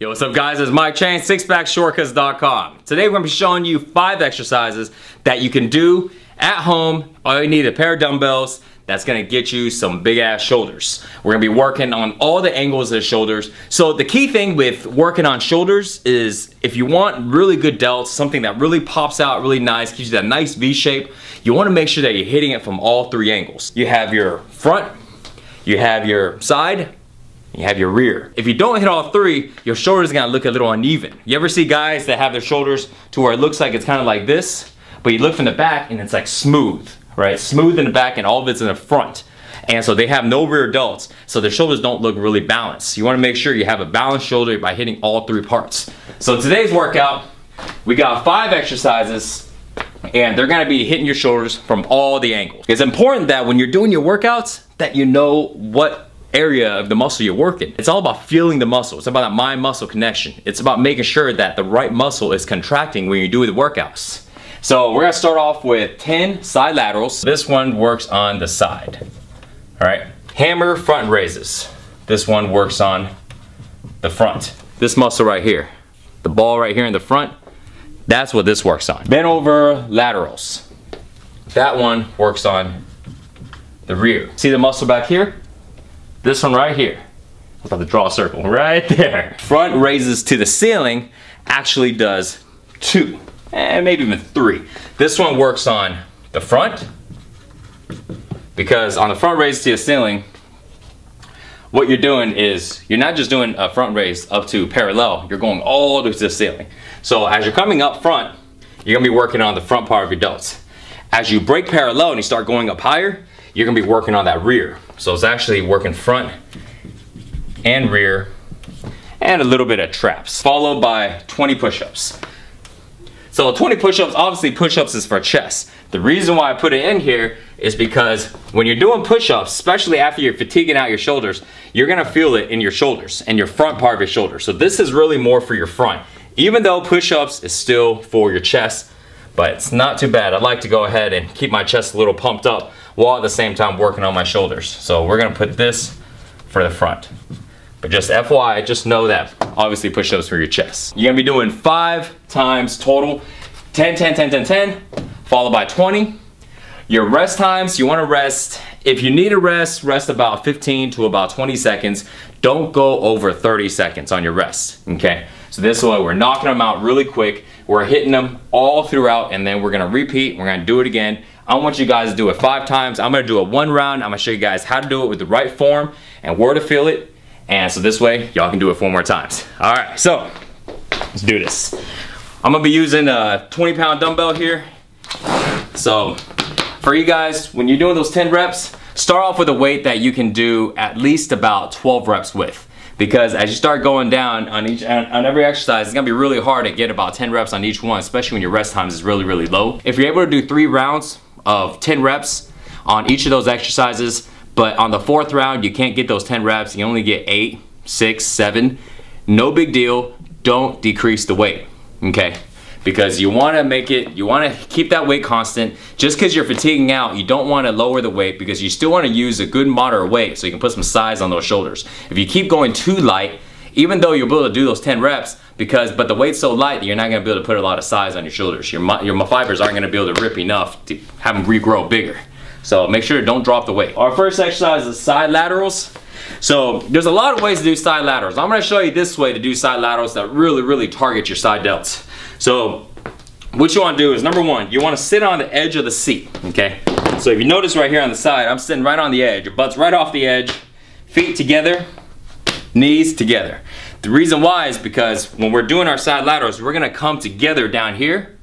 Yo, what's up guys, it's Mike Chang, sixpackshortcuts.com. Today we're gonna be showing you 5 exercises that you can do at home. All you need is a pair of dumbbells. That's gonna get you some big ass shoulders. We're gonna be working on all the angles of the shoulders. So the key thing with working on shoulders is if you want really good delts, something that really pops out really nice, gives you that nice V shape, you wanna make sure that you're hitting it from all 3 angles. You have your front, you have your side, you have your rear. If you don't hit all 3, your shoulders are gonna look a little uneven. You ever see guys that have their shoulders to where it looks like it's kind of like this, but you look from the back and it's like smooth, right? Smooth in the back and all of it's in the front. And so they have no rear delts, so their shoulders don't look really balanced. You wanna make sure you have a balanced shoulder by hitting all 3 parts. So today's workout, we got 5 exercises and they're gonna be hitting your shoulders from all the angles. It's important that when you're doing your workouts that you know what area of the muscle you're working. It's all about feeling the muscle. It's about that mind-muscle connection. It's about making sure that the right muscle is contracting when you're doing the workouts. So we're gonna start off with 10 side laterals. This one works on the side. All right. Hammer front raises. This one works on the front. This muscle right here, the ball right here in the front, that's what this works on. Bent over laterals. That one works on the rear. See the muscle back here? This one right here. I'm about to draw a circle right there. Front raises to the ceiling actually does 2, and maybe even 3. This one works on the front, because on the front raise to the ceiling, what you're doing is, you're not just doing a front raise up to parallel, you're going all the way to the ceiling. So as you're coming up front, you're gonna be working on the front part of your delts. As you break parallel and you start going up higher, you're gonna be working on that rear. So it's actually working front and rear and a little bit of traps, followed by 20 push-ups. So 20 push-ups, obviously push-ups is for chest. The reason why I put it in here is because when you're doing push-ups, especially after you're fatiguing out your shoulders, you're gonna feel it in your shoulders and your front part of your shoulder. So this is really more for your front. Even though push-ups is still for your chest, but it's not too bad. I like to go ahead and keep my chest a little pumped up while at the same time working on my shoulders. So we're gonna put this for the front. But just FYI, just know that obviously push-ups for your chest. You're gonna be doing 5 times total, 10, 10, 10, 10, 10, followed by 20. Your rest times, you wanna rest, if you need a rest, rest about 15 to about 20 seconds. Don't go over 30 seconds on your rest, okay? So this way we're knocking them out really quick. We're hitting them all throughout and then we're gonna repeat, we're gonna do it again. I want you guys to do it 5 times. I'm gonna do it 1 round. I'm gonna show you guys how to do it with the right form and where to feel it. And so this way, y'all can do it 4 more times. All right, so let's do this. I'm gonna be using a 20-pound dumbbell here. So for you guys, when you're doing those 10 reps, start off with a weight that you can do at least about 12 reps with. Because as you start going down on every exercise, it's gonna be really hard to get about 10 reps on each one, especially when your rest times is really, really low. If you're able to do 3 rounds of 10 reps on each of those exercises, but on the 4th round, you can't get those 10 reps, you only get 8, 6, 7, no big deal, don't decrease the weight, okay? Because you wanna keep that weight constant. Just because you're fatiguing out, you don't wanna lower the weight because you still wanna use a good moderate weight so you can put some size on those shoulders. If you keep going too light, even though you'll be able to do those 10 reps, but the weight's so light that you're not gonna be able to put a lot of size on your shoulders. Your fibers aren't gonna be able to rip enough to have them regrow bigger. So make sure don't drop the weight. Our first exercise is side laterals. So there's a lot of ways to do side laterals. I'm gonna show you this way to do side laterals that really, really target your side delts. So what you wanna do is, number 1, you wanna sit on the edge of the seat, okay? So if you notice right here on the side, I'm sitting right on the edge. Your butt's right off the edge, feet together, knees together. The reason why is because when we're doing our side laterals, we're gonna come together down here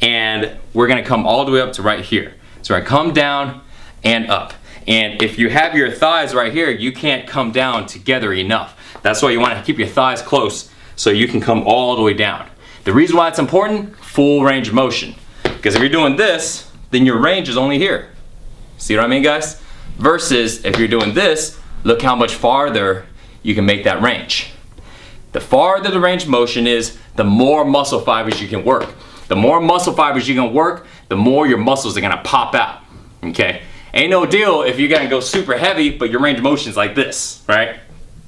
and we're gonna come all the way up to right here. So I come down and up. And if you have your thighs right here, you can't come down together enough. That's why you wanna keep your thighs close so you can come all the way down. The reason why it's important, full range of motion. Because if you're doing this, then your range is only here. See what I mean, guys? Versus if you're doing this, look how much farther you can make that range. The farther the range of motion is, the more muscle fibers you can work. The more muscle fibers you can work, the more your muscles are gonna pop out, okay? Ain't no deal if you're gonna go super heavy, but your range of motion's like this, right?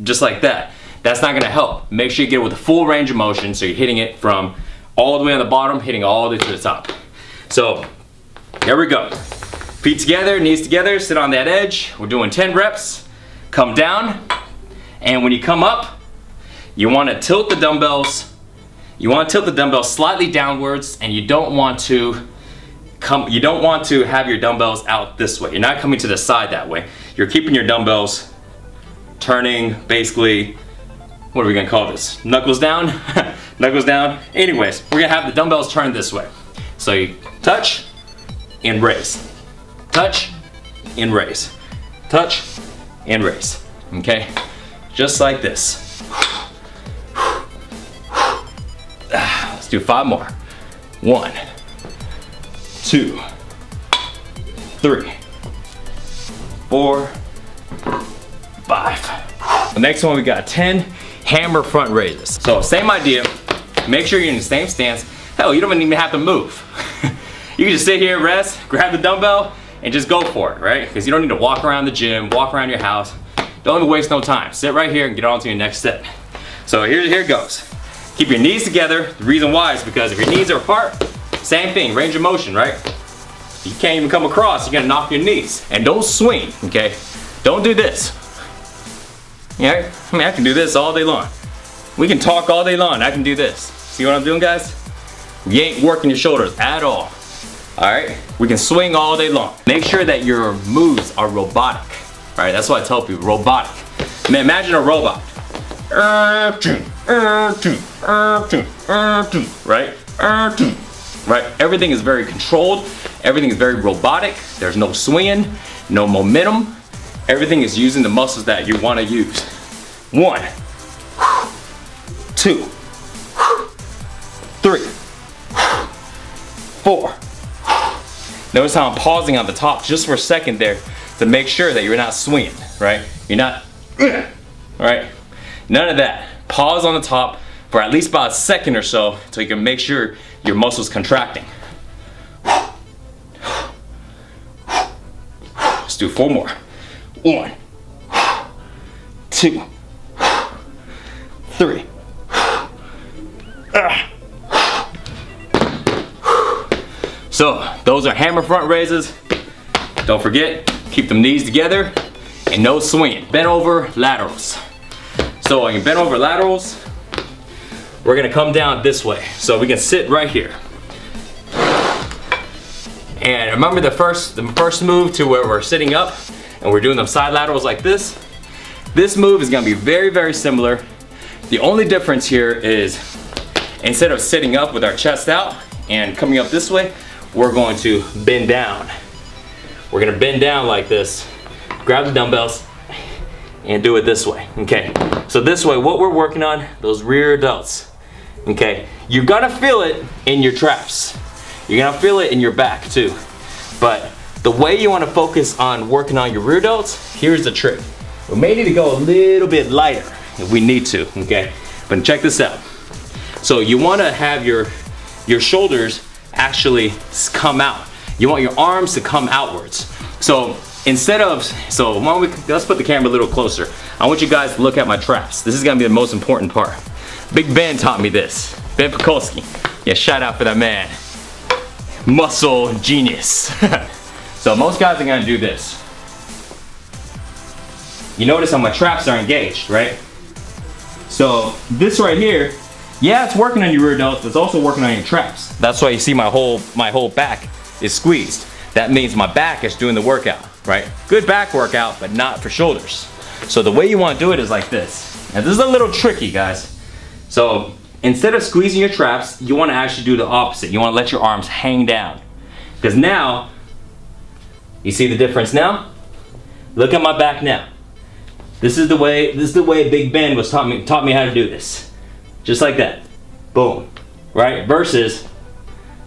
Just like that. that's not gonna help. Make sure you get it with a full range of motion, so you're hitting it from all the way on the bottom, hitting all the way to the top. So, here we go. Feet together, knees together, sit on that edge. We're doing 10 reps. Come down, and when you come up, you wanna tilt the dumbbells. You wanna tilt the dumbbells slightly downwards, and you don't want to have your dumbbells out this way. You're not coming to the side that way. You're keeping your dumbbells turning, basically, what are we gonna call this? Knuckles down? Knuckles down. Anyways, we're gonna have the dumbbells turned this way. So you touch and raise. Touch and raise. Touch and raise. Okay? Just like this. Let's do 5 more. 1, 2, 3, 4, 5. The next one, we got 10 hammer front raises. So same idea. Make sure you're in the same stance. Hell, you don't even have to move. You can just sit here, rest, grab the dumbbell, and just go for it, right? Because you don't need to walk around the gym, walk around your house. Don't even waste no time. Sit right here and get on to your next set. So here it goes. Keep your knees together. The reason why is because if your knees are apart, same thing, range of motion, right? You can't even come across, you're gonna knock your knees. And don't swing, okay? Don't do this. Yeah, I mean, I can do this all day long. We can talk all day long, I can do this. See what I'm doing, guys? You ain't working your shoulders at all. All right, we can swing all day long. Make sure that your moves are robotic. All right, that's what I tell people, robotic. I mean, imagine a robot. Right? Right? Everything is very controlled. Everything is very robotic. There's no swinging, no momentum. Everything is using the muscles that you want to use. 1, 2, 3, 4. Notice how I'm pausing on the top just for a second there to make sure that you're not swinging, right? You're not, right? None of that. Pause on the top for at least about a second or so so you can make sure your muscles contracting. Let's do 4 more. 1, 2, 3. So those are hammer front raises. Don't forget, keep them knees together and no swinging. Bent over laterals. So on your bent over laterals, we're gonna come down this way. So we can sit right here. And remember the first move to where we're sitting up and we're doing them side laterals like this. This move is gonna be very, very similar. The only difference here is instead of sitting up with our chest out and coming up this way, we're going to bend down. We're gonna bend down like this, grab the dumbbells, and do it this way, okay? So this way, what we're working on, those rear delts, okay? You're gonna feel it in your traps. You're gonna feel it in your back too. But the way you wanna focus on working on your rear delts, here's the trick. We may need to go a little bit lighter if we need to, okay? But check this out. So you wanna have your shoulders actually come out. You want your arms to come outwards. So instead of, let's put the camera a little closer. I want you guys to look at my traps. This is gonna be the most important part. Big Ben taught me this. Ben Pekulski. Yeah, shout out for that man. Muscle genius. So most guys are gonna do this. You notice how my traps are engaged, right? So this right here, yeah, it's working on your rear delts, but it's also working on your traps. That's why you see my whole back is squeezed. That means my back is doing the workout, right? Good back workout, but not for shoulders. So the way you want to do it is like this. Now this is a little tricky, guys. So instead of squeezing your traps, you want to actually do the opposite. You want to let your arms hang down. Because now, you see the difference now? Look at my back now. This is the way Big Ben was taught me how to do this. Just like that. Boom. Right? Versus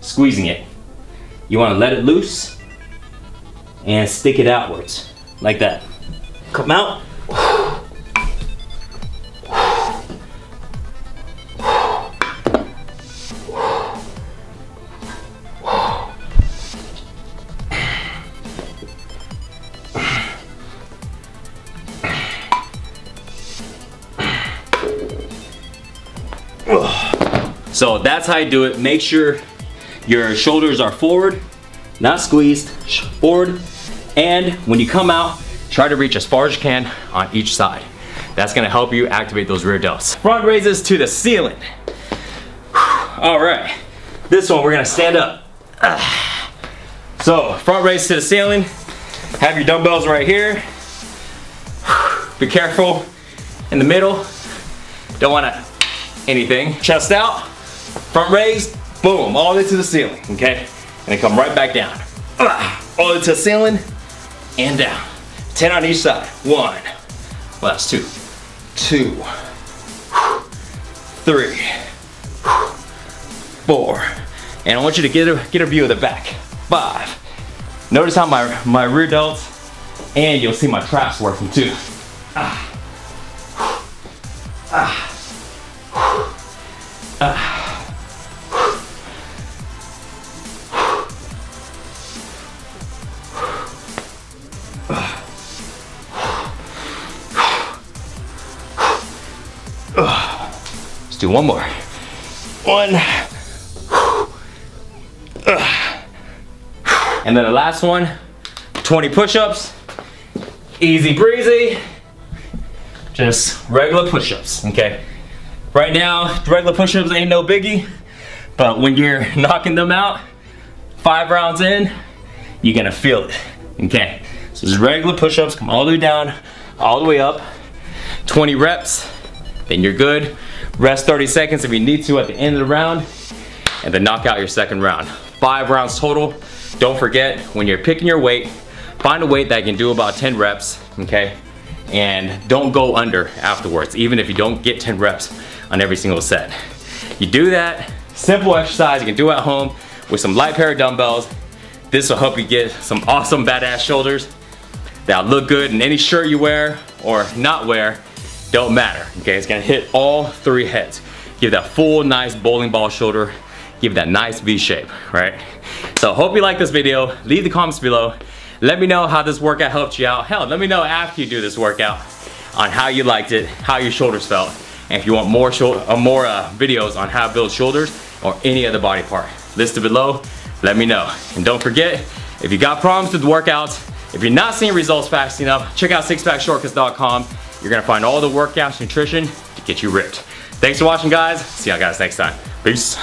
squeezing it. You want to let it loose and stick it outwards. Like that. Come out. So that's how you do it. Make sure your shoulders are forward, not squeezed, forward. And when you come out, try to reach as far as you can on each side. That's gonna help you activate those rear delts. Front raises to the ceiling. All right, this one we're gonna stand up. So front raise to the ceiling. Have your dumbbells right here. Be careful in the middle. Don't wanna anything. Chest out, front raise, boom, all the way to the ceiling, okay? And then come right back down. All the way to the ceiling and down. 10 on each side. 1, well that's 2, 2, 3, 4. And I want you to get a view of the back. 5. Notice how my rear delts, and you'll see my traps working too. Let's do one more. 1. And then the last one, 20 push-ups. Easy breezy. Just regular push-ups, okay? Right now, regular push-ups ain't no biggie, but when you're knocking them out, 5 rounds in, you're gonna feel it, okay? So just regular push-ups, come all the way down, all the way up, 20 reps, then you're good. Rest 30 seconds if you need to at the end of the round, and then knock out your second round. 5 rounds total. Don't forget, when you're picking your weight, find a weight that can do about 10 reps, okay? And don't go under afterwards, even if you don't get 10 reps on every single set. You do that, simple exercise you can do at home with some light pair of dumbbells. This will help you get some awesome badass shoulders that'll look good in any shirt you wear or not wear, don't matter, okay? It's gonna hit all 3 heads. Give that full, nice bowling ball shoulder, give that nice V shape, right? So hope you like this video. Leave the comments below. Let me know how this workout helped you out. Hell, let me know after you do this workout on how you liked it, how your shoulders felt, and if you want more videos on how to build shoulders or any other body part. Listed below, let me know. And don't forget, if you got problems with workouts, if you're not seeing results fast enough, check out sixpackshortcuts.com. You're gonna find all the workouts, nutrition to get you ripped. Thanks for watching, guys. See y'all guys next time. Peace.